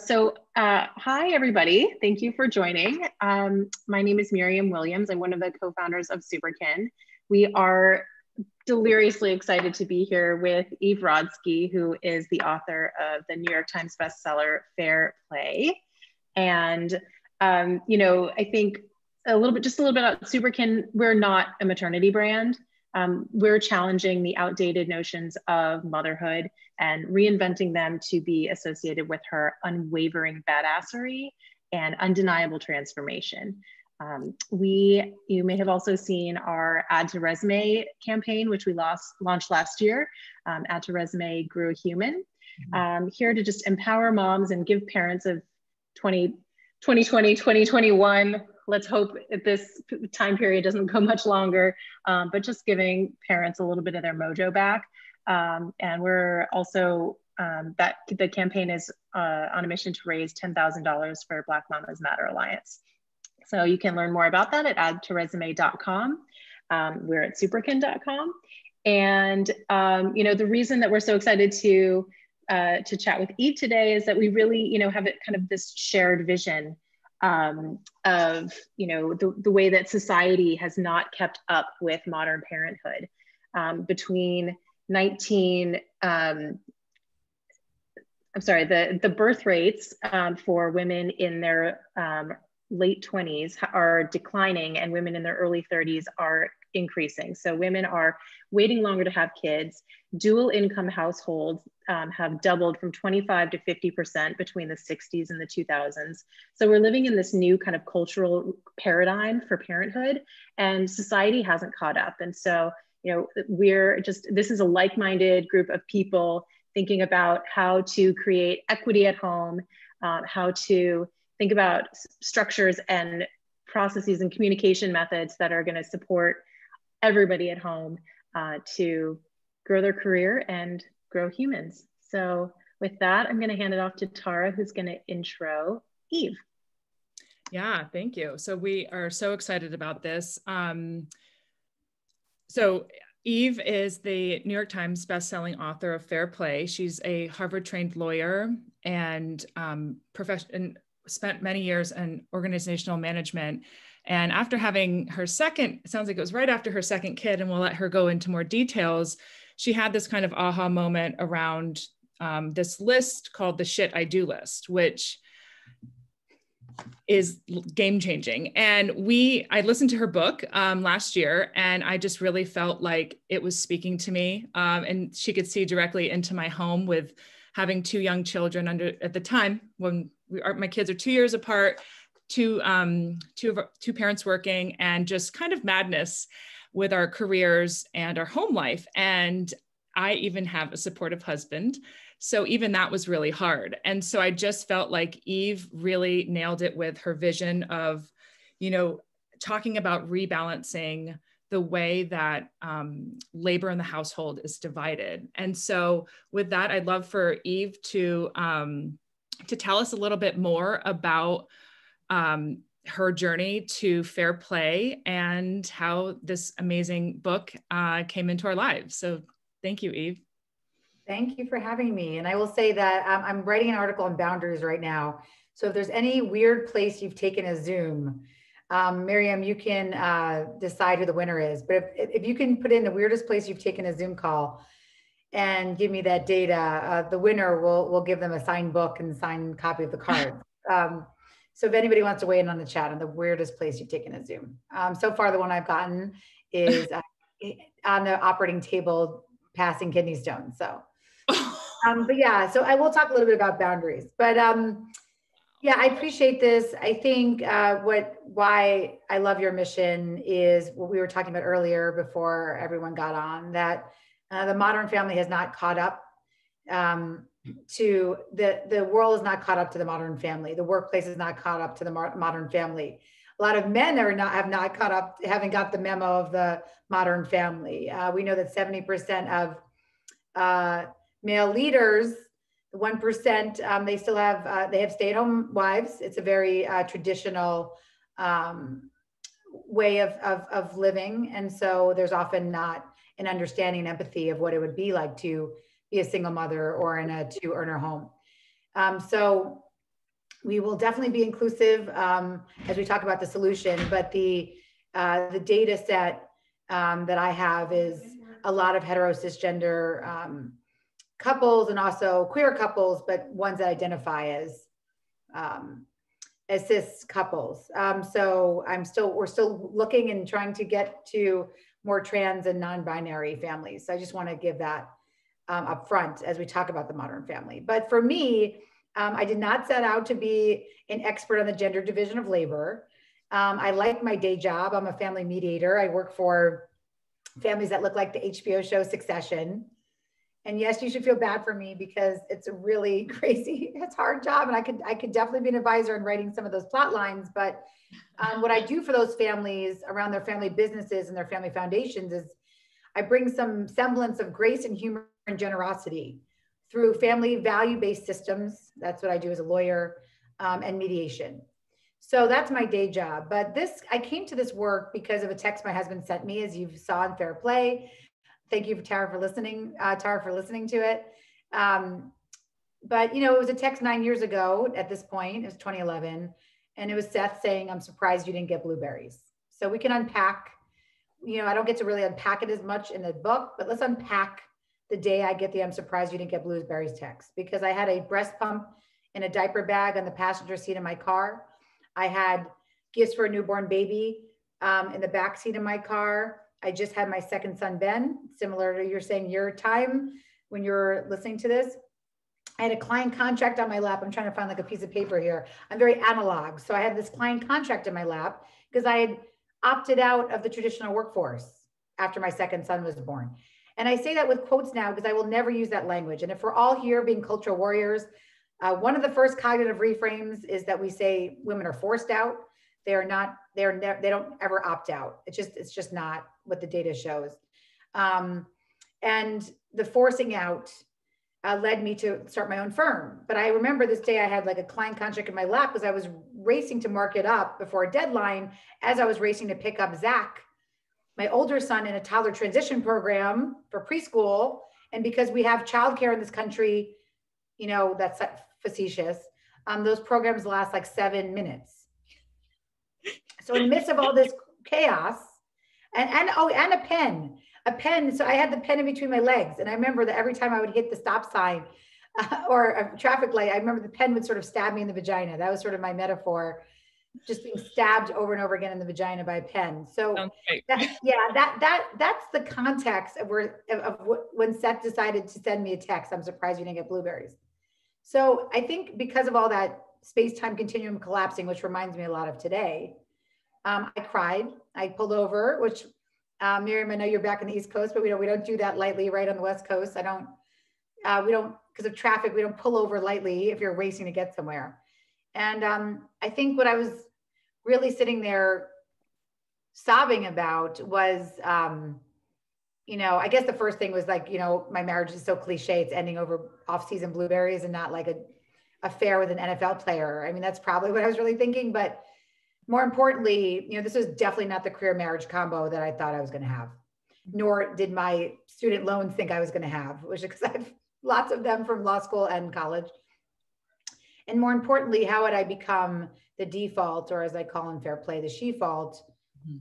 Hi, everybody. Thank you for joining. My name is Miriam Williams. I'm one of the co-founders of Superkin. We are deliriously excited to be here with Eve Rodsky, who is the author of the New York Times bestseller, Fair Play. And, I think just a little bit about Superkin. We're not a maternity brand. We're challenging the outdated notions of motherhood and reinventing them to be associated with her unwavering badassery and undeniable transformation. You may have also seen our Add to Resume campaign, which we launched last year. Add to Resume grew a human. Here to just empower moms and give parents of 2020, 2021, let's hope that this time period doesn't go much longer, but just giving parents a little bit of their mojo back. And we're also, the campaign is on a mission to raise $10,000 for Black Mamas Matter Alliance. So you can learn more about that at addtoresume.com. We're at superkin.com. And, the reason that we're so excited to chat with Eve today is that we really, have it kind of this shared vision of, the way that society has not kept up with modern parenthood. Between the birth rates for women in their late 20s are declining and women in their early 30s are increasing. So women are waiting longer to have kids. Dual income households have doubled from 25 to 50% between the 60s and the 2000s. So we're living in this new kind of cultural paradigm for parenthood, and society hasn't caught up. And so, this is a like-minded group of people thinking about how to create equity at home, how to think about structures and processes and communication methods that are going to support everybody at home to grow their career and grow humans. So with that, I'm going to hand it off to Tara, who's going to intro Eve. Yeah, thank you. So we are so excited about this. So Eve is the New York Times bestselling author of Fair Play. She's a Harvard-trained lawyer and spent many years in organizational management. And after having her second, it sounds like it was right after her second kid, and we'll let her go into more details, she had this kind of aha moment around this list called the Shit I Do list, which is game changing. And I listened to her book last year, and I just really felt like it was speaking to me. And she could see directly into my home with having two young children at the time when my kids are 2 years apart, two parents working, and just kind of madness with our careers and our home life. And I even have a supportive husband. So even that was really hard. And so I just felt like Eve really nailed it with her vision of, talking about rebalancing the way that labor in the household is divided. And so with that, I'd love for Eve to tell us a little bit more about her journey to Fair Play and how this amazing book came into our lives. So thank you, Eve. Thank you for having me. And I will say that I'm writing an article on boundaries right now. So if there's any weird place you've taken a Zoom, Miriam, you can decide who the winner is. But if you can put in the weirdest place you've taken a Zoom call and give me that data, the winner will give them a signed book and signed copy of the card. So if anybody wants to weigh in on the chat on the weirdest place you've taken a Zoom. So far, the one I've gotten is on the operating table passing kidney stones. So. But yeah, so I will talk a little bit about boundaries, but yeah, I appreciate this. I think why I love your mission is what we were talking about earlier before everyone got on, that the modern family has not caught up to the world is not caught up to the modern family. The workplace is not caught up to the modern family. A lot of men have not caught up, haven't got the memo of the modern family. We know that 70% of male leaders, the 1%, they still have, they have stay-at-home wives. It's a very traditional way of living. And so there's often not an understanding and empathy of what it would be like to be a single mother or in a two-earner home. So We will definitely be inclusive as we talk about the solution, but the data set that I have is a lot of hetero cisgender couples and also queer couples, but ones that identify as cis couples. So we're still looking and trying to get to more trans and non-binary families. So I just want to give that up front as we talk about the modern family. But for me, I did not set out to be an expert on the gender division of labor. I like my day job. I'm a family mediator. I work for families that look like the HBO show Succession. And yes, you should feel bad for me because it's a really crazy, it's a hard job. And I could definitely be an advisor in writing some of those plot lines. But what I do for those families around their family businesses and their family foundations is I bring some semblance of grace and humor and generosity through family value-based systems. That's what I do as a lawyer, and mediation. So that's my day job. But I came to this work because of a text my husband sent me, as you saw in Fair Play. Thank you, Tara, for listening to it. But, it was a text 9 years ago at this point. It was 2011. And it was Seth saying, I'm surprised you didn't get blueberries. So we can unpack, I don't get to really unpack it as much in the book, but let's unpack the day I get the I'm surprised you didn't get blueberries text, because I had a breast pump in a diaper bag on the passenger seat of my car. I had gifts for a newborn baby in the back seat of my car. I just had my second son, Ben, similar to you're saying your time when you're listening to this. I had a client contract on my lap. I'm trying to find like a piece of paper here. I'm very analog. So I had this client contract in my lap because I had opted out of the traditional workforce after my second son was born. And I say that with quotes now because I will never use that language. And if we're all here being cultural warriors, one of the first cognitive reframes is that we say women are forced out. They are not, they don't ever opt out. It's just not what the data shows. And the forcing out led me to start my own firm. But I remember this day I had like a client contract in my lap because I was racing to mark it up before a deadline as I was racing to pick up Zach, my older son, in a toddler transition program for preschool. And because we have childcare in this country, that's facetious. Those programs last like 7 minutes. So in the midst of all this chaos, and a pen. So I had the pen in between my legs. And I remember that every time I would hit the stop sign or a traffic light, I remember the pen would sort of stab me in the vagina. That was sort of my metaphor, just being stabbed over and over again in the vagina by a pen. So that's the context of when Seth decided to send me a text. I'm surprised you didn't get blueberries. So I think because of all that space-time continuum collapsing, which reminds me a lot of today, I cried. I pulled over, which Miriam, I know you're back on the East Coast, but we don't do that lightly right on the West Coast. We don't, because of traffic, we don't pull over lightly if you're racing to get somewhere. And I think what I was really sitting there sobbing about was, I guess the first thing was like, my marriage is so cliche. It's ending over off-season blueberries and not like an affair with an NFL player. I mean, that's probably what I was really thinking. But more importantly, this was definitely not the career marriage combo that I thought I was going to have, nor did my student loans think I was going to have, which because I have lots of them from law school and college. And more importantly, how would I become the default, or as I call in Fair Play, the she-fault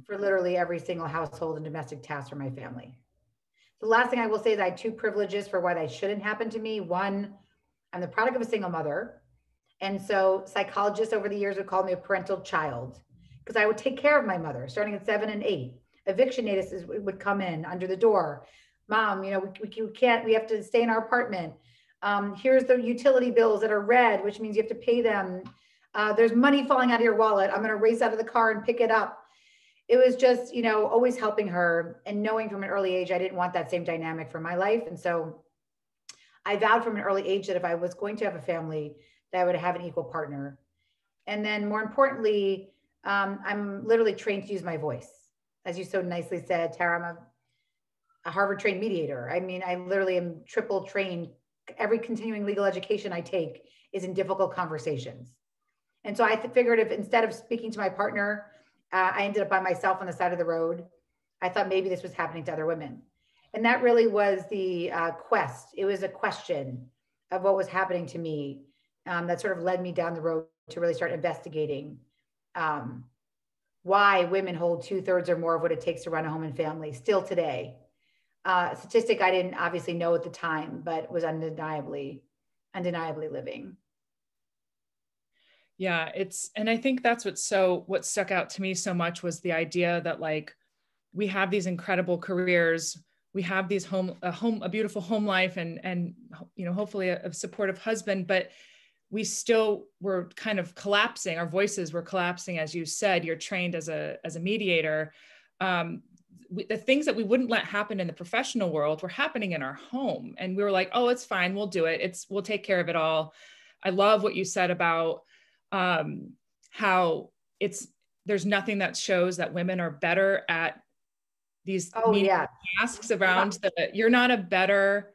for literally every single household and domestic task for my family? The last thing I will say is I had two privileges for why that shouldn't happen to me. One, I'm the product of a single mother. And so psychologists over the years would call me a parental child because I would take care of my mother starting at 7 and 8. Eviction notices would come in under the door. Mom, we have to stay in our apartment. Here's the utility bills that are red, which means you have to pay them. There's money falling out of your wallet. I'm going to race out of the car and pick it up. It was just, always helping her and knowing from an early age, I didn't want that same dynamic for my life. And so I vowed from an early age that if I was going to have a family, that I would have an equal partner. And then more importantly, I'm literally trained to use my voice. As you so nicely said, Tara, I'm a Harvard trained mediator. I mean, I literally am triple trained. Every continuing legal education I take is in difficult conversations. And so I figured if instead of speaking to my partner, I ended up by myself on the side of the road, I thought maybe this was happening to other women. And that really was the quest. It was a question of what was happening to me that sort of led me down the road to really start investigating why women hold 2/3 or more of what it takes to run a home and family still today. Statistic I didn't obviously know at the time, but was undeniably living. Yeah, and I think that's what stuck out to me so much was the idea that like we have these incredible careers, we have these a beautiful home life and you know, hopefully a supportive husband, but we still were kind of collapsing. Our voices were collapsing. As you said, you're trained as a mediator. The things that we wouldn't let happen in the professional world were happening in our home. And we were like, oh, it's fine. We'll do it. We'll take care of it all. I love what you said about how there's nothing that shows that women are better at these tasks around you're not a better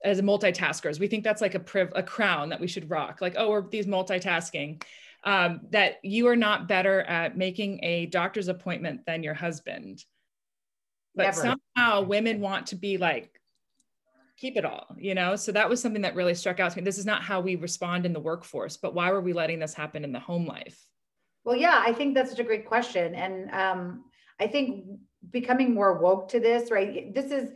as multitaskers. We think that's like a crown that we should rock. Like, oh, we're these multitasking, that you are not better at making a doctor's appointment than your husband. But Never. somehow women want to be like, keep it all, you know? So that was something that really struck out to me. This is not how we respond in the workforce, but why were we letting this happen in the home life? Well, yeah, I think that's such a great question. And I think becoming more woke to this, right? This is,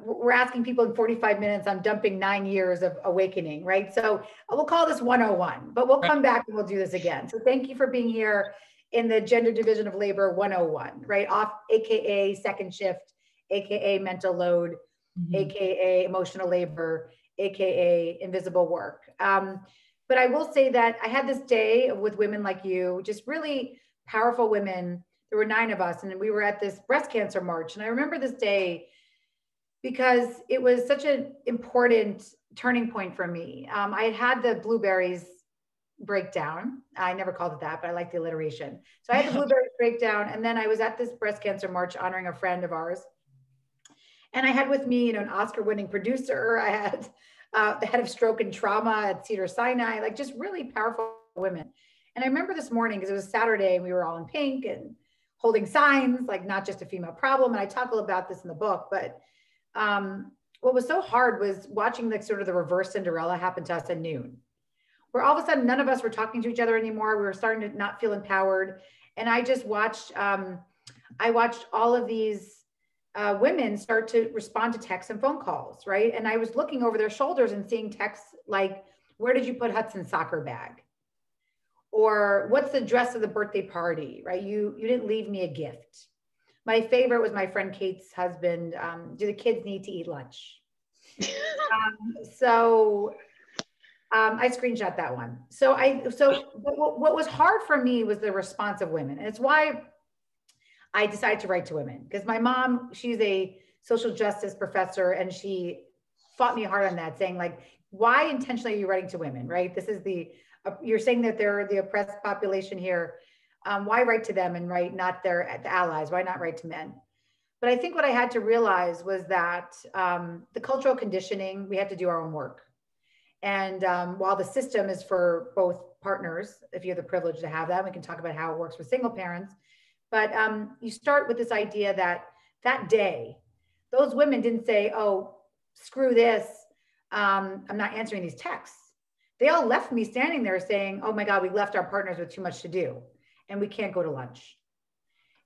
we're asking people in 45 minutes, I'm dumping 9 years of awakening, right? So we'll call this 101, but we'll come back and we'll do this again. So thank you for being here in the Gender Division of Labor 101, right? AKA second shift, AKA mental load, AKA emotional labor, AKA invisible work. But I will say that I had this day with women like you, just really powerful women. There were 9 of us, and we were at this breast cancer march. And I remember this day because it was such an important turning point for me. I had the blueberries breakdown. I never called it that, but I like the alliteration. So I had the blueberries breakdown, and then I was at this breast cancer march honoring a friend of ours. And I had with me, you know, an Oscar-winning producer. I had the head of stroke and trauma at Cedars-Sinai, like just really powerful women. And I remember this morning, because it was Saturday and we were all in pink and holding signs, like not just a female problem. And I talk a little about this in the book, but what was so hard was watching the sort of the reverse Cinderella happen to us at noon, where all of a sudden, none of us were talking to each other anymore. We were starting to not feel empowered. And I just watched, I watched all of these women start to respond to texts and phone calls, right? And I was looking over their shoulders and seeing texts like, where did you put Hudson's soccer bag? Or what's the dress of the birthday party, right? You didn't leave me a gift. My favorite was my friend Kate's husband. Do the kids need to eat lunch? I screenshot that one. So what was hard for me was the response of women. And it's why I decided to write to women, because my mom, she's a social justice professor, and she fought me hard on that, saying like, why intentionally are you writing to women, right? This is you're saying that they're the oppressed population here. Why write to them and write not the allies? Why not write to men? But I think what I had to realize was that the cultural conditioning, we have to do our own work. And while the system is for both partners, if you have the privilege to have that, we can talk about how it works for single parents. But you start with this idea that day, those women didn't say, oh, screw this, I'm not answering these texts. They all left me standing there saying, oh my God, we left our partners with too much to do and we can't go to lunch.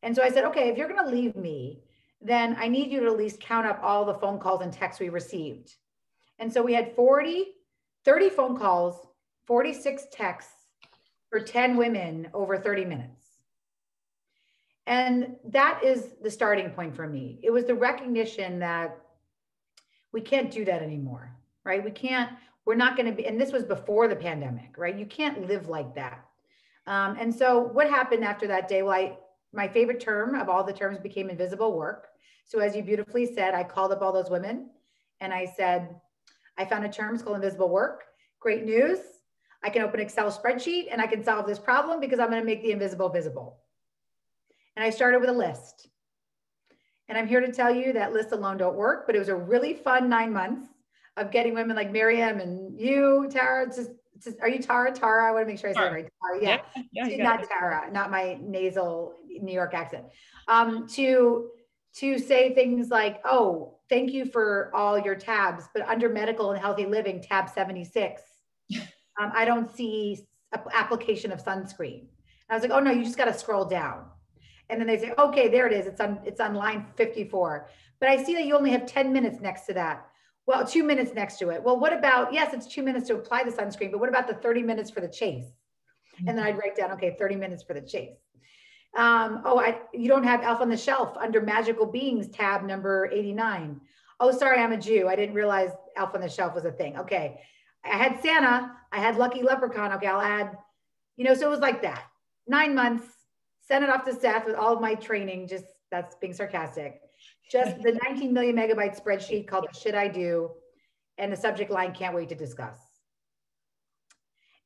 And so I said, okay, if you're gonna leave me, then I need you to at least count up all the phone calls and texts we received. And so we had 30 phone calls, 46 texts for 10 women over 30 minutes. And that is the starting point for me. It was the recognition that we can't do that anymore, right? We're not going to be, and this was before the pandemic, right? You can't live like that. And so what happened after that day? Well, my favorite term of all the terms became invisible work. So as you beautifully said, I called up all those women and I said, I found a term, it's called invisible work. Great news. I can open an Excel spreadsheet and I can solve this problem because I'm going to make the invisible visible. And I started with a list. And I'm here to tell you that lists alone don't work, but it was a really fun 9 months of getting women like Miriam and you, Tara. Are you Tara? Tara, I want to make sure I say it right. Tara, yeah. Not Tara, not my nasal New York accent. To say things like, oh, thank you for all your tabs, but under medical and healthy living, tab 76. I don't see application of sunscreen. I was like, oh no, you just got to scroll down. And then they say, okay, there it is. It's on line 54. But I see that you only have 10 minutes next to that. Well, 2 minutes next to it. Well, what about, yes, it's 2 minutes to apply the sunscreen, but what about the 30 minutes for the chase? And then I'd write down, okay, 30 minutes for the chase. You don't have Elf on the Shelf under Magical Beings tab number 89. Oh, sorry, I'm a Jew. I didn't realize Elf on the Shelf was a thing. Okay. I had Santa. I had Lucky Leprechaun. Okay, I'll add, so it was like that. 9 months, sent it off to Seth with all of my training. Just, that's being sarcastic. Just the 19 million megabyte spreadsheet called The Shit I Do. And the subject line, can't wait to discuss.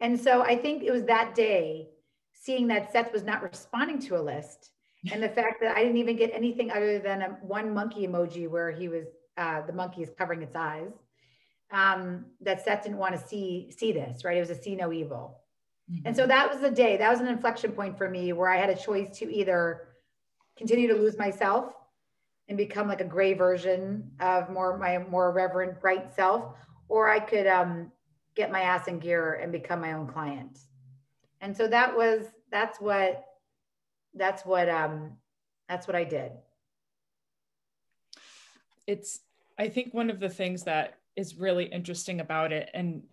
And so I think it was that day, seeing that Seth was not responding to a list, and the fact that I didn't even get anything other than one monkey emoji where he was, the monkey is covering its eyes, that Seth didn't want to see this, right? It was a see no evil. Mm-hmm. And so that was the day, that was an inflection point for me where I had a choice to either continue to lose myself and become like a gray version of my more reverent, bright self, or I could get my ass in gear and become my own client. And so that's what I did. I think one of the things that is really interesting about it, and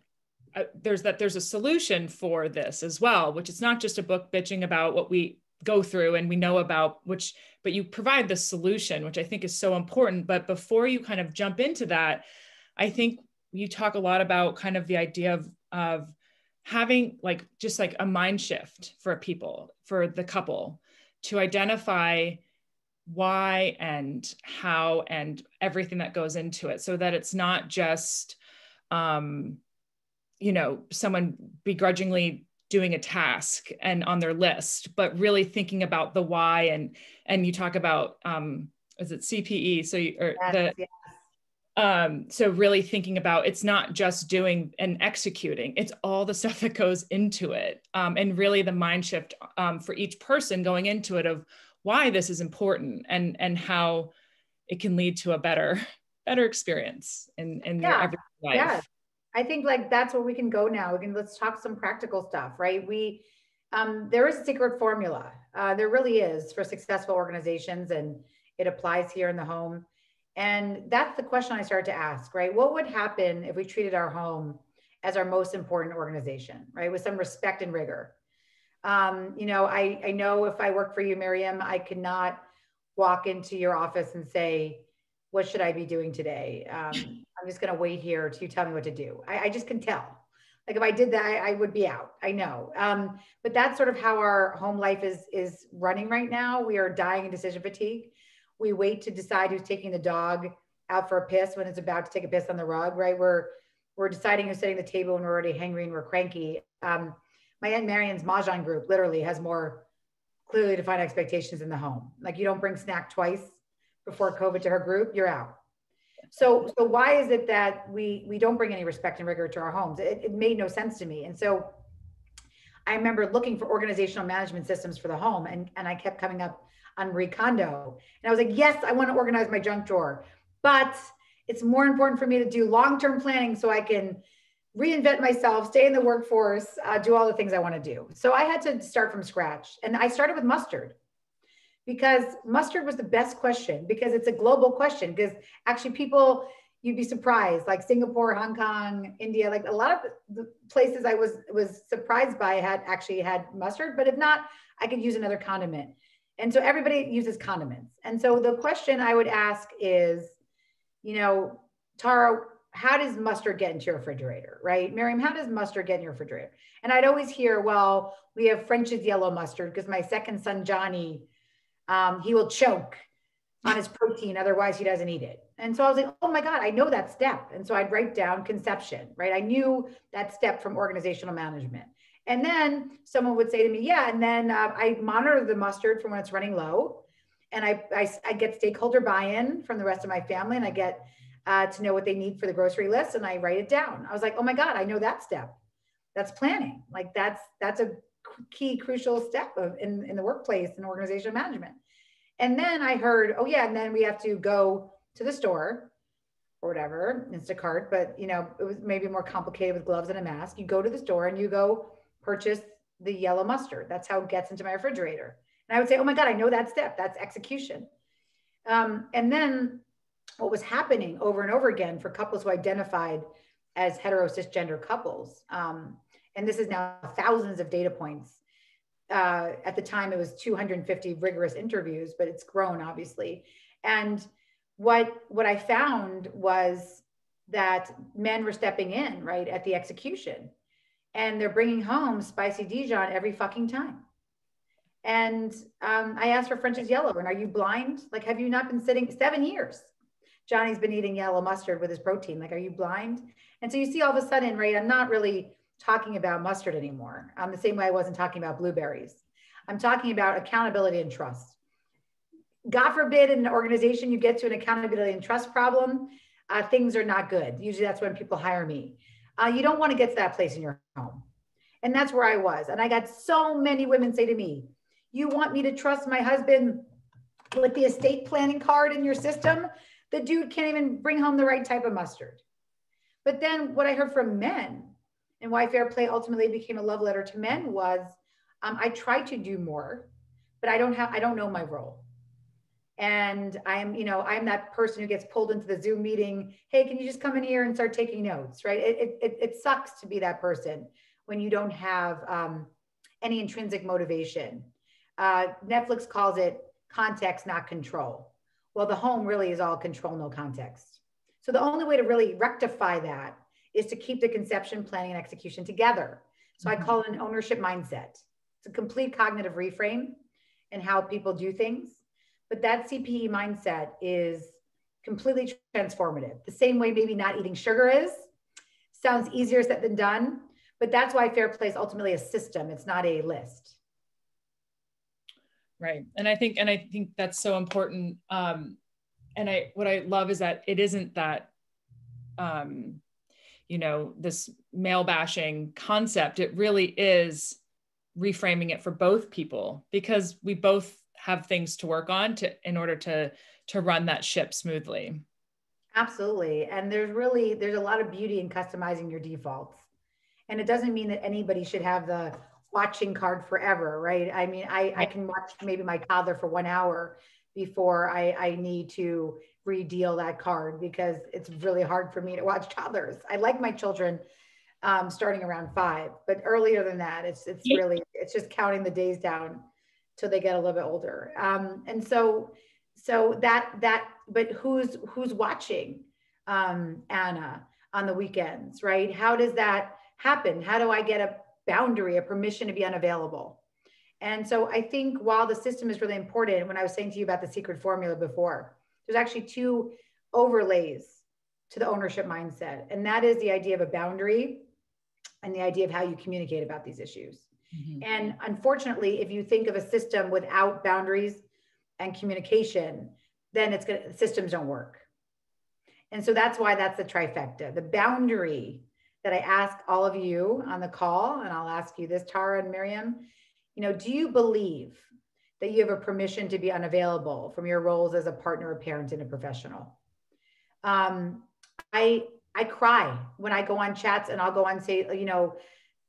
there's a solution for this as well, which it's not just a book bitching about what we go through and we know about, but you provide the solution, which I think is so important. But before you kind of jump into that, I think you talk a lot about kind of the idea of having just a mind shift for the couple, to identify why and how and everything that goes into it, so that it's not just, someone begrudgingly doing a task and on their list, but really thinking about the why. And you talk about, is it CPE? So really thinking about, it's not just doing and executing, it's all the stuff that goes into it. And really the mind shift for each person going into it of why this is important and how it can lead to a better experience in your everyday life. Yeah. I think that's where we can go now. Let's talk some practical stuff, right? There is a secret formula. There really is, for successful organizations, and it applies here in the home. And that's the question I started to ask, right? What would happen if we treated our home as our most important organization, right? With some respect and rigor. I know if I work for you, Miriam, I could not walk into your office and say, what should I be doing today? I'm just going to wait here till you tell me what to do. I just can tell. Like if I did that, I would be out. I know. But that's sort of how our home life is running right now. We are dying in decision fatigue. We wait to decide who's taking the dog out for a piss when it's about to take a piss on the rug, right? We're deciding who's setting the table when we're already hangry and we're cranky. My Aunt Marion's Mahjong group literally has more clearly defined expectations in the home. Like you don't bring snack twice before COVID to her group, you're out. So why is it that we don't bring any respect and rigor to our homes? It made no sense to me. And so I remember looking for organizational management systems for the home, and I kept coming up on Marie Kondo. And I was like, yes, I want to organize my junk drawer, but it's more important for me to do long-term planning so I can reinvent myself, stay in the workforce, do all the things I want to do. So I had to start from scratch. And I started with mustard, because mustard was the best question, because it's a global question. Because actually people, you'd be surprised, like Singapore, Hong Kong, India, like a lot of the places I was surprised by had mustard, but if not, I could use another condiment. And so everybody uses condiments. And so the question I would ask is, Tara, how does mustard get into your refrigerator, right? Miriam, how does mustard get in your refrigerator? And I'd always hear, well, we have French's yellow mustard because my second son, Johnny, he will choke on his protein. Otherwise he doesn't eat it. And so I was like, oh my God, I know that step. And so I'd write down conception, right? I knew that step from organizational management. And then someone would say to me, yeah. And then I monitor the mustard for when it's running low. And I get stakeholder buy-in from the rest of my family, and I get to know what they need for the grocery list, and I write it down. I was like, oh my God, I know that step. That's planning. Like that's a key, crucial step in the workplace and organizational management. And then I heard, oh yeah, and then we have to go to the store or whatever, Instacart, but you know, it was maybe more complicated with gloves and a mask. You go to the store and you go purchase the yellow mustard. That's how it gets into my refrigerator. And I would say, oh my God, I know that step. That's execution. And then what was happening over and over again for couples who identified as hetero cisgender couples, and this is now thousands of data points. At the time, it was 250 rigorous interviews, but it's grown obviously. And what I found was that men were stepping in right at the execution, and they're bringing home spicy Dijon every fucking time. And I asked for French's Yellow, and are you blind? Like, have you not been sitting 7 years? Johnny's been eating yellow mustard with his protein. Like, are you blind? And so you see all of a sudden, right, I'm not really talking about mustard anymore. The same way I wasn't talking about blueberries. I'm talking about accountability and trust. God forbid in an organization you get to an accountability and trust problem, things are not good. Usually that's when people hire me. You don't want to get to that place in your home. And that's where I was. And I got so many women say to me, you want me to trust my husband with the estate planning card in your system? The dude can't even bring home the right type of mustard. But then what I heard from men, and why Fair Play ultimately became a love letter to men, was I try to do more, but I don't know my role. And I'm that person who gets pulled into the Zoom meeting. Hey, can you just come in here and start taking notes, right? It sucks to be that person when you don't have any intrinsic motivation. Netflix calls it context, not control. Well, the home really is all control, no context. So the only way to really rectify that is to keep the conception, planning, and execution together. So I call it an ownership mindset. It's a complete cognitive reframe in how people do things. But that CPE mindset is completely transformative. The same way maybe not eating sugar is. Sounds easier said than done, but that's why Fair Play is ultimately a system. It's not a list. Right. And I think that's so important. What I love is that it isn't that, this male bashing concept. It really is reframing it for both people, because we both have things to work on in order to run that ship smoothly. Absolutely. And there's a lot of beauty in customizing your defaults. And it doesn't mean that anybody should have the watching card forever, right? I mean, I can watch maybe my toddler for 1 hour before I need to redeal that card, because it's really hard for me to watch toddlers. I like my children starting around 5, but earlier than that, it's just counting the days down till they get a little bit older. And so but who's watching Anna on the weekends, right? How does that happen? How do I get a boundary, a permission to be unavailable? And so I think while the system is really important, when I was saying to you about the secret formula before, there's actually 2 overlays to the ownership mindset. And that is the idea of a boundary and the idea of how you communicate about these issues. Mm-hmm. And unfortunately, if you think of a system without boundaries and communication, then systems don't work. And so that's why that's the trifecta. The boundary that I ask all of you on the call, and I'll ask you this, Tara and Miriam, do you believe that you have a permission to be unavailable from your roles as a partner, a parent, and a professional? I cry when I go on chats, and I'll go on, say,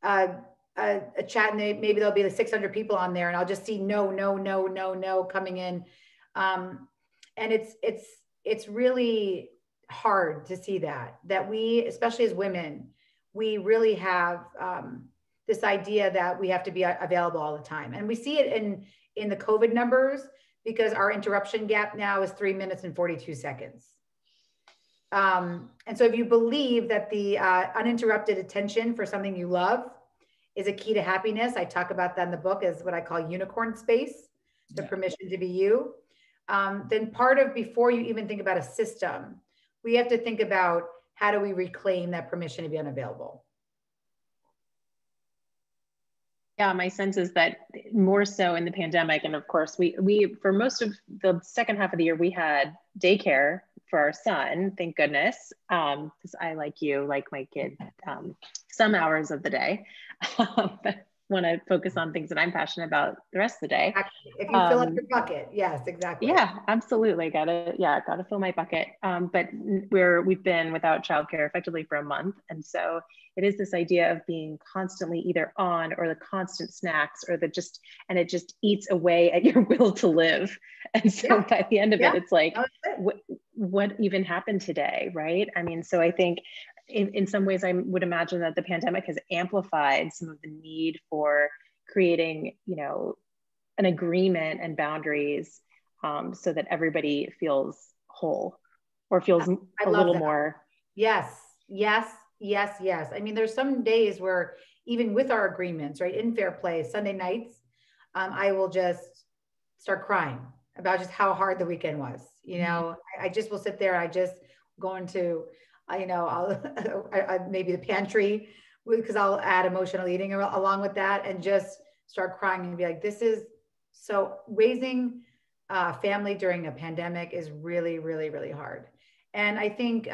a chat, and maybe there'll be like 600 people on there, and I'll just see no coming in. And it's really hard to see that we, especially as women, we really have this idea that we have to be available all the time. And we see it in the COVID numbers, because our interruption gap now is 3 minutes and 42 seconds. And so if you believe that the uninterrupted attention for something you love is a key to happiness, I talk about that in the book as what I call unicorn space, the permission to be you. Then before you even think about a system, we have to think about how do we reclaim that permission to be unavailable. Yeah, my sense is that more so in the pandemic, and of course we for most of the second half of the year, we had daycare for our son, thank goodness, because I, like you, like my kid some hours of the day, but want to focus on things that I'm passionate about the rest of the day. If you fill up your bucket, yes, exactly. Yeah, absolutely. Gotta fill my bucket. But we've been without childcare effectively for a month. And so it is this idea of being constantly either on, or the constant snacks, or and it just eats away at your will to live. And so by the end of it, it's like, what even happened today, right? I mean, so I think in some ways, I would imagine that the pandemic has amplified some of the need for creating, an agreement and boundaries, so that everybody feels whole, or feels a little more. Yes. I mean, there's some days where even with our agreements, right, in fair play, Sunday nights, I will just start crying about just how hard the weekend was. I just will sit there. I just go into, I'll maybe the pantry, because I'll add emotional eating along with that, and just start crying and be like, this is so, raising family during a pandemic is really, really, really hard. And I think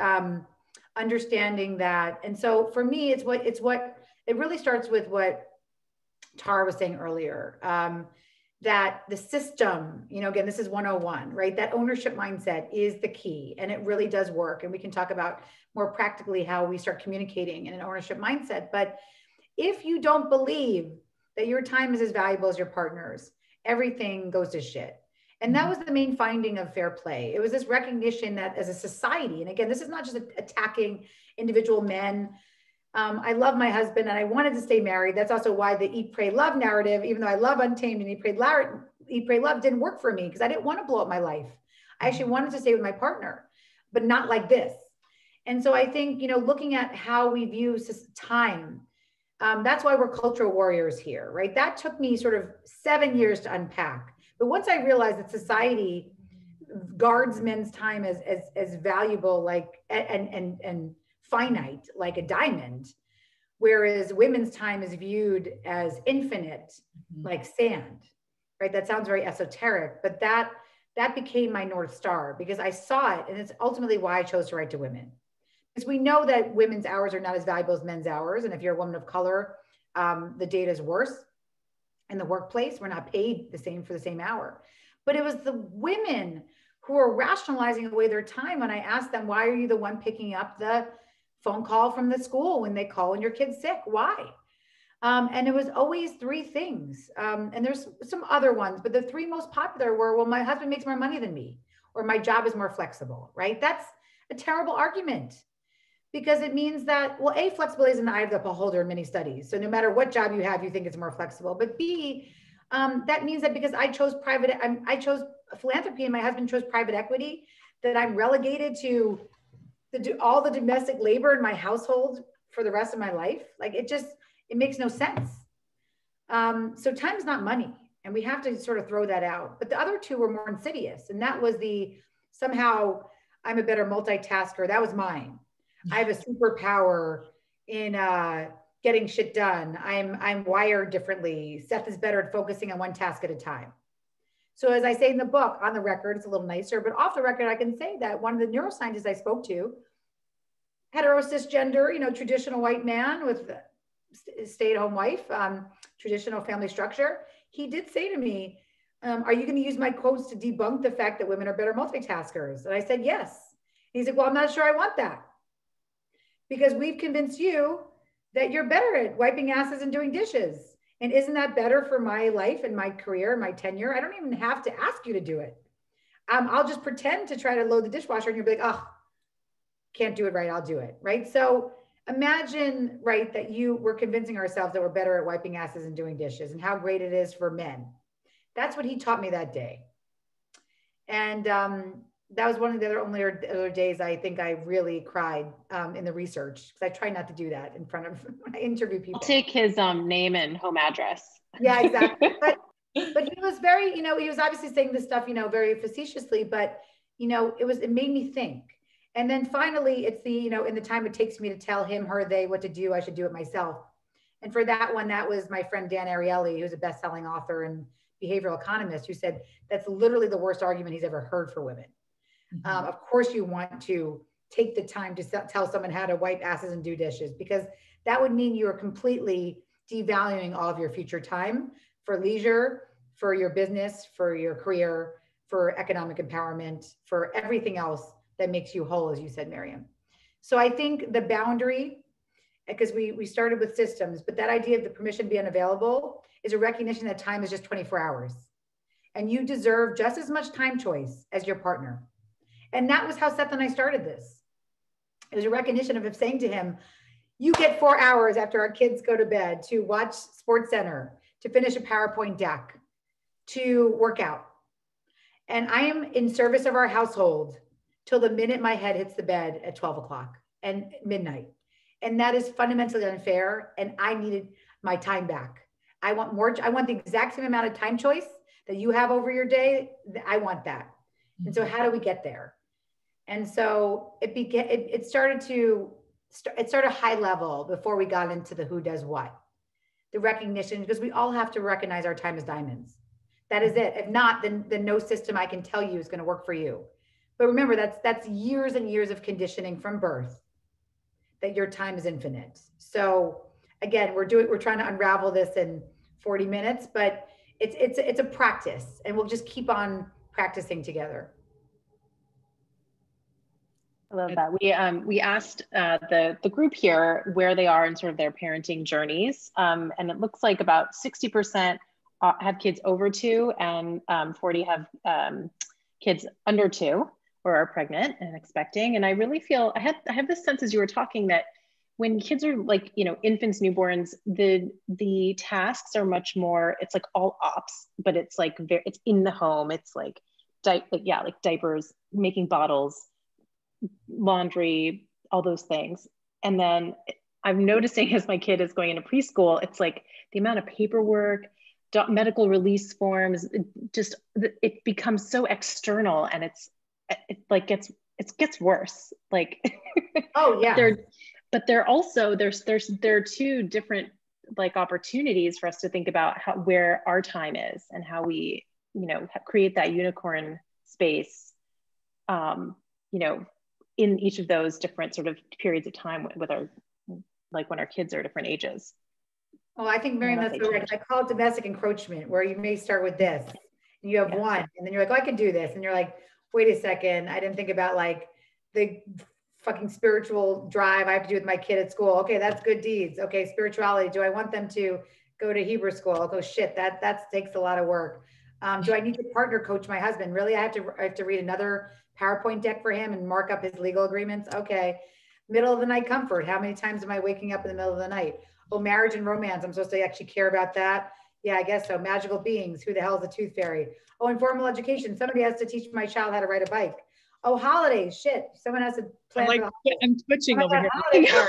understanding that, and so for me, it really starts with what Tara was saying earlier, that the system, again, this is 101, right? That ownership mindset is the key, and it really does work. And we can talk about more practically how we start communicating in an ownership mindset. But if you don't believe that your time is as valuable as your partner's, everything goes to shit. And that was the main finding of fair play. It was this recognition that as a society, and again, this is not just attacking individual men. I love my husband and I wanted to stay married. That's also why the Eat, Pray, Love narrative, even though I love Untamed and Eat, Pray, Love didn't work for me, because I didn't want to blow up my life. I actually wanted to stay with my partner, but not like this. And so I think, looking at how we view time, that's why we're cultural warriors here, right? That took me sort of 7 years to unpack. But once I realized that society guards men's time as valuable, like, and finite, like a diamond, whereas women's time is viewed as infinite, like sand, right? That sounds very esoteric, but that became my North Star, because I saw it. And it's ultimately why I chose to write to women. Because we know that women's hours are not as valuable as men's hours. And if you're a woman of color, the data is worse. In the workplace, we're not paid the same for the same hour. But it was the women who were rationalizing away their time when I asked them, why are you the one picking up the phone call from the school when they call and your kid's sick? Why? And it was always three things. And there's some other ones, but the three most popular were, well, my husband makes more money than me, or my job is more flexible, right? That's a terrible argument, because it means that, well, A, flexibility is in the eye of the beholder in many studies. So no matter what job you have, you think it's more flexible. But B, that means that because I chose philanthropy and my husband chose private equity, that I'm relegated to all the domestic labor in my household for the rest of my life. Like, it makes no sense. So time is not money, and we have to sort of throw that out. But the other two were more insidious, and that was somehow I'm a better multitasker. That was mine. I have a superpower in getting shit done. I'm wired differently. Seth is better at focusing on one task at a time. So as I say in the book, on the record, it's a little nicer, but off the record, I can say that one of the neuroscientists I spoke to, hetero cisgender, traditional white man with a stay-at-home wife, traditional family structure, he did say to me, are you going to use my quotes to debunk the fact that women are better multitaskers? And I said, yes. He's like, well, I'm not sure I want that, because we've convinced you that you're better at wiping asses and doing dishes. And isn't that better for my life and my career and my tenure? I don't even have to ask you to do it. I'll just pretend to try to load the dishwasher and you'll be like, oh, can't do it right, I'll do it, right? So imagine, right, that we're convincing ourselves that we're better at wiping asses and doing dishes, and how great it is for men. That's what he taught me that day. And that was one of the other days I think I really cried in the research, because I try not to do that in front of when I interview people. I'll take his name and home address. Yeah, exactly. But he was very, he was obviously saying this stuff, very facetiously, but it made me think. And then finally, it's in the time it takes me to tell him, her, they what to do, I should do it myself. And for that one, that was my friend Dan Ariely, who's a best-selling author and behavioral economist, who said that's literally the worst argument he's ever heard for women. Mm-hmm. Of course, you want to take the time to tell someone how to wipe asses and do dishes, because that would mean you are completely devaluing all of your future time for leisure, for your business, for your career, for economic empowerment, for everything else that makes you whole, as you said, Miriam. So I think the boundary, because we started with systems, but that idea of the permission being available is a recognition that time is just 24 hours. And you deserve just as much time choice as your partner. And that was how Seth and I started this. It was a recognition of saying to him, you get 4 hours after our kids go to bed to watch Sports Center, to finish a PowerPoint deck, to work out. And I am in service of our household till the minute my head hits the bed at 12 o'clock and midnight. And that is fundamentally unfair. And I needed my time back. I want more. I want the exact same amount of time choice that you have over your day. I want that. And so how do we get there? And so it started high level before we got into the who does what. The recognition, because we all have to recognize our time as diamonds. That is it. If not, then no system I can tell you is going to work for you. But remember, that's years and years of conditioning from birth that your time is infinite. So again, we're trying to unravel this in 40 minutes, but it's a practice, and we'll just keep on practicing together. I love that. We asked the group here where they are in sort of their parenting journeys, and it looks like about 60% have kids over 2, and 40 have kids under 2 or are pregnant and expecting. And I really feel I have this sense as you were talking that when kids are like, you know, infants, newborns, the tasks are much more, it's like all ops, but it's like it's in the home. It's like diapers, making bottles, laundry, all those things. And then I'm noticing as my kid is going into preschool, it's like the amount of paperwork, medical release forms, it becomes so external, and it gets worse. Like, oh yeah. But there are 2 different like opportunities for us to think about where our time is and how we, you know, create that unicorn space, you know, in each of those different sort of periods of time with our, like when our kids are different ages. Well, I think, Miriam, that's correct. I call it domestic encroachment, where you may start with this, and you have one, and then you're like, oh, I can do this. And you're like, wait a second, I didn't think about like the fucking spiritual drive I have to do with my kid at school. Okay, that's good deeds. Okay, spirituality. Do I want them to go to Hebrew school? Oh shit, that takes a lot of work. Do I need to partner coach my husband? Really, I have to read another PowerPoint deck for him and mark up his legal agreements? Okay. Middle of the night comfort. How many times am I waking up in the middle of the night? Oh, marriage and romance. I'm supposed to actually care about that. Yeah, I guess so. Magical beings. Who the hell is a tooth fairy? Oh, informal education. Somebody has to teach my child how to ride a bike. Oh, holidays. Shit. Someone has to plan. I'm twitching over here.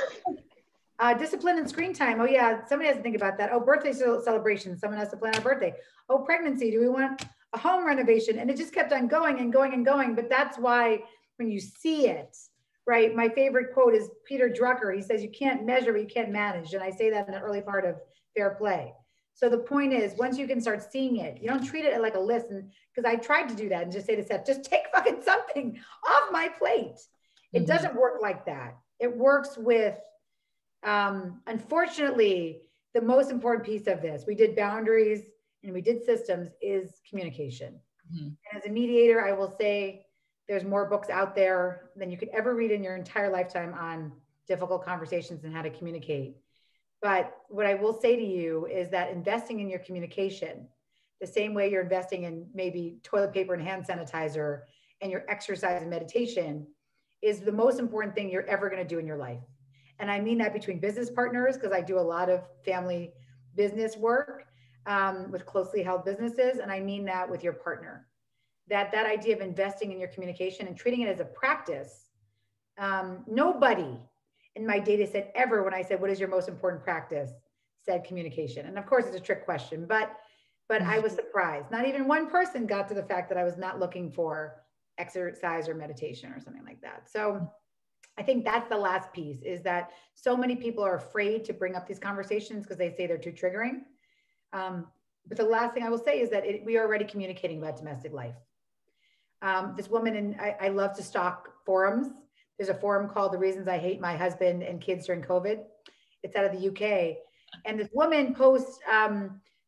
Discipline and screen time. Oh yeah, somebody has to think about that. Oh, birthday celebration. Someone has to plan a birthday. Oh, pregnancy. Do we want a home renovation? And it just kept on going and going and going. But that's why when you see it, right? My favorite quote is Peter Drucker. He says, you can't measure what you can't manage. And I say that in the early part of Fair Play. So the point is, once you can start seeing it, you don't treat it like a list. And because I tried to do that and just say to Seth, just take fucking something off my plate. It doesn't work like that. It works with, unfortunately, the most important piece of this, we did boundaries and we did systems, is communication. And as a mediator, I will say there's more books out there than you could ever read in your entire lifetime on difficult conversations and how to communicate. But what I will say to you is that investing in your communication, the same way you're investing in maybe toilet paper and hand sanitizer and your exercise and meditation, is the most important thing you're ever going to do in your life. And I mean that between business partners, because I do a lot of family business work with closely held businesses. And I mean that with your partner, that idea of investing in your communication and treating it as a practice. Nobody in my data set ever, when I said, what is your most important practice, said communication. And of course it's a trick question, but I was surprised. Not even one person got to the fact that I was not looking for exercise or meditation or something like that. So I think that's the last piece, is that so many people are afraid to bring up these conversations because they say they're too triggering. But the last thing I will say is that we are already communicating about domestic life. This woman, and I love to stalk forums. There's a forum called The Reasons I Hate My Husband and Kids During COVID. It's out of the UK. And this woman posts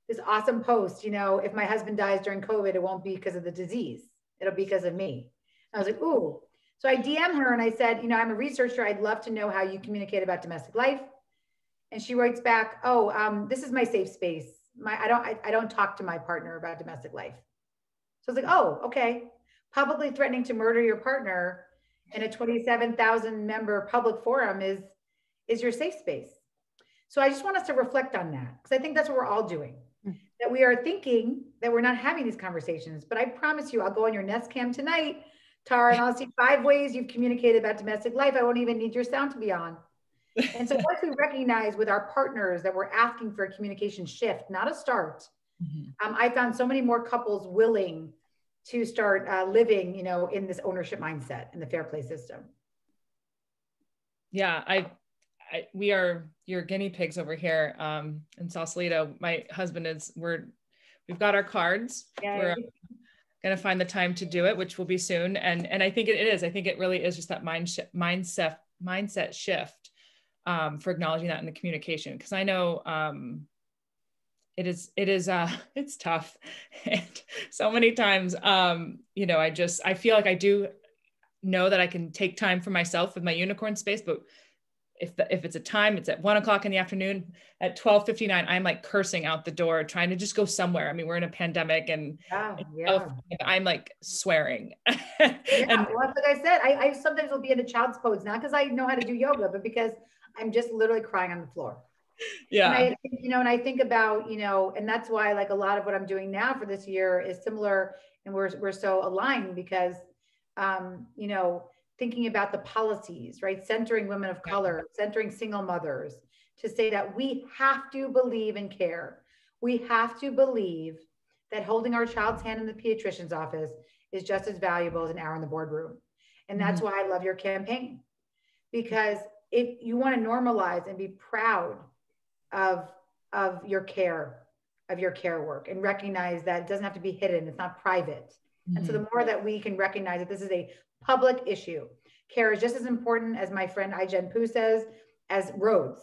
this awesome post, you know, if my husband dies during COVID, it won't be because of the disease. It'll be because of me. I was like, ooh. So I DM her and I said, you know, I'm a researcher. I'd love to know how you communicate about domestic life. And she writes back, oh, this is my safe space. I don't talk to my partner about domestic life. So I was like, oh, okay. Publicly threatening to murder your partner in a 27,000 member public forum is your safe space. So I just want us to reflect on that, because I think that's what we're all doing. That we are thinking that we're not having these conversations. But I promise you, I'll go on your Nest Cam tonight, Tara, and I'll see 5 ways you've communicated about domestic life. I won't even need your sound to be on. And so once we recognize with our partners that we're asking for a communication shift, not a start, I found so many more couples willing to start living, you know, in this ownership mindset in the fair play system. Yeah, we are your guinea pigs over here in Sausalito. My husband we've got our cards. Yeah. We're going to find the time to do it, which will be soon. And I think it is. I think it really is just that mindset shift for acknowledging that in the communication. Because I know it's tough. And so many times, you know, I feel like I do know that I can take time for myself with my unicorn space, but if it's a time, it's at 1 o'clock in the afternoon, at 12:59, I'm like cursing out the door, trying to just go somewhere. I mean, we're in a pandemic and I'm like swearing. Well, like I said, I sometimes will be in a child's pose, not because I know how to do yoga, but because I'm just literally crying on the floor. Yeah. And I think about, you know, and that's why like a lot of what I'm doing now for this year is similar, and we're so aligned because, you know, thinking about the policies, right? Centering women of color, centering single mothers, to say that we have to believe and care. We have to believe that holding our child's hand in the pediatrician's office is just as valuable as an hour in the boardroom. And that's why I love your campaign, because if you want to normalize and be proud of your care work, and recognize that it doesn't have to be hidden, it's not private. And so the more that we can recognize that this is a public issue, care is just as important, as my friend Ai-jen Poo says, as roads.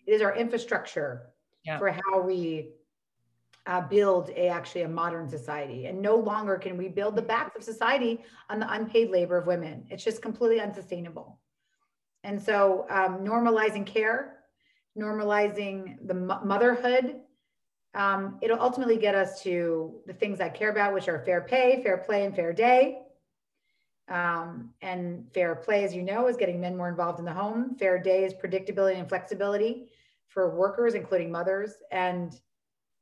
It is our infrastructure for how we build actually a modern society. And no longer can we build the backs of society on the unpaid labor of women. It's just completely unsustainable. And so normalizing care, normalizing the motherhood, it'll ultimately get us to the things I care about, which are fair pay, fair play, and fair day. And fair play, as you know, is getting men more involved in the home. Fair day is predictability and flexibility for workers, including mothers. And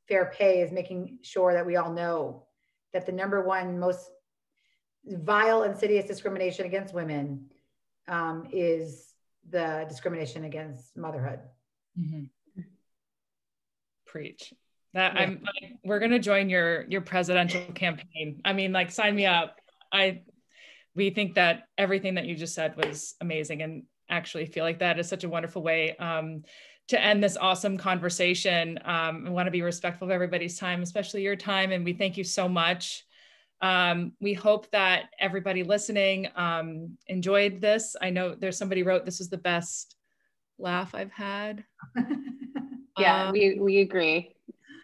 fair pay is making sure that we all know that the #1 most vile, insidious discrimination against women is the discrimination against motherhood. Preach. That we're going to join your presidential campaign. I mean, like, sign me up. We think that everything that you just said was amazing, and actually feel like that is such a wonderful way to end this awesome conversation. I want to be respectful of everybody's time, especially your time. And we thank you so much. We hope that everybody listening enjoyed this. I know there's somebody wrote, this is the best laugh I've had. Yeah, we agree.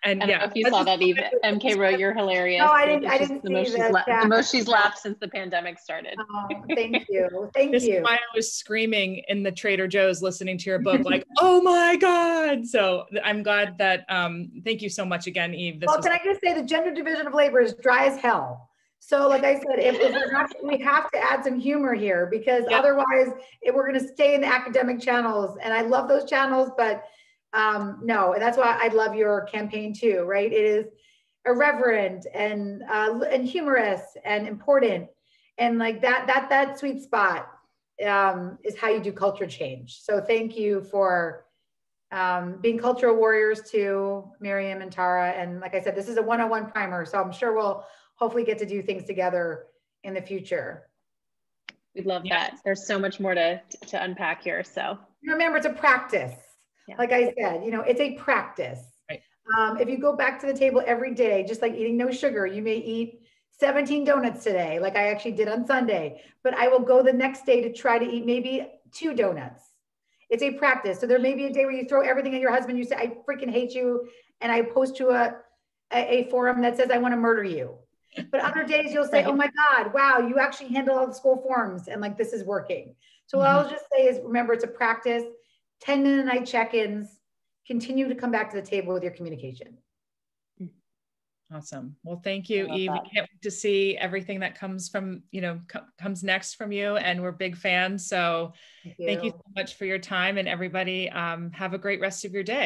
And I don't know if you saw that, Eve. MK wrote, "You're hilarious." No, I didn't see that. The most she's laughed since the pandemic started. Oh, thank you. Thank you. This is why I was screaming in the Trader Joe's listening to your book, like, oh my God. So I'm glad that, thank you so much again, Eve. Can I just say the gender division of labor is dry as hell. So like I said, if we're not, we have to add some humor here, because otherwise we're going to stay in the academic channels. And I love those channels, but no, and that's why I love your campaign too, right? It is irreverent and humorous and important, and like that sweet spot is how you do culture change. So thank you for being cultural warriors to Miriam and Tara. And like I said, this is a 101 primer, so I'm sure we'll hopefully get to do things together in the future. We'd love that. There's so much more to unpack here. So remember, it's a practice. Yeah. Like I said, you know, it's a practice. Right. If you go back to the table every day, just like eating no sugar, you may eat 17 donuts today, like I actually did on Sunday, but I will go the next day to try to eat maybe 2 donuts. It's a practice. So there may be a day where you throw everything at your husband. You say, I freaking hate you. And I post to a forum that says, I want to murder you. But other days you'll say, right. Oh my God, wow, you actually handle all the school forms and like, this is working. So what I'll just say is, remember, it's a practice, 10-minute a night check-ins, continue to come back to the table with your communication. Awesome. Well, thank you, Eve. We can't wait to see everything that comes from, comes next from you. And we're big fans. So thank you so much for your time, and everybody have a great rest of your day.